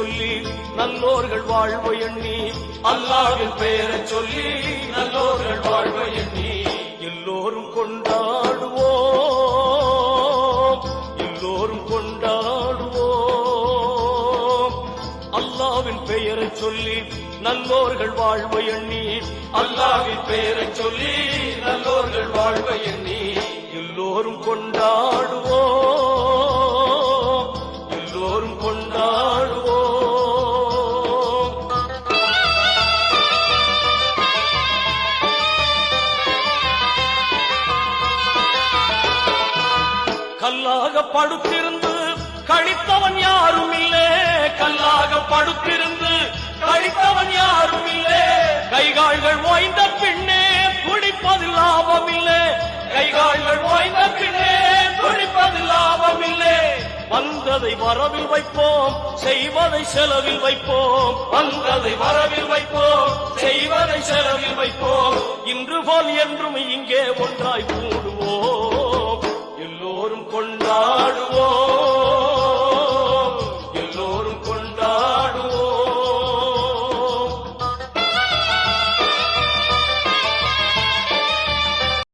சொல்லி நல்லோர்கள் வாழ்வை எண்ணி அல்லாஹ்வின் பெயரை சொல்லி நல்லோர்கள் வாழ்வை எண்ணி எல்லோரும் கொண்டாடுவோம், எல்லோரும் கொண்டாடுவோம். அல்லாஹ்வின் பெயரை சொல்லி நல்லோர்கள் வாழ்வை எண்ணி அல்லாஹ்வின் பெயரை சொல்லி நல்லோர்கள் வாழ்வை எண்ணி எல்லோரும் கொண்டாடுவோம், எல்லோரும் கொண்டாடுவோம். கல்லாக படுத்திருந்து கழித்தவன் யாரும் இல்லை, கல்லாக படுத்திருந்து கழித்தவன் யாரும் இல்லை. கைகால்கள் ஓய்ந்த பின்னே குடிப்பதில் லாபம் இல்லை, கைகால்கள் ஓய்ந்த பின்னே குடிப்பதில் லாபம் இல்லை. வந்ததை வரவில் வைப்போம், செய்வதை செலவில் வைப்போம், வந்ததை வரவில் வைப்போம், செய்வதை செலவில் வைப்போம். இன்று போல் என்றும் இங்கே ஒன்றாய்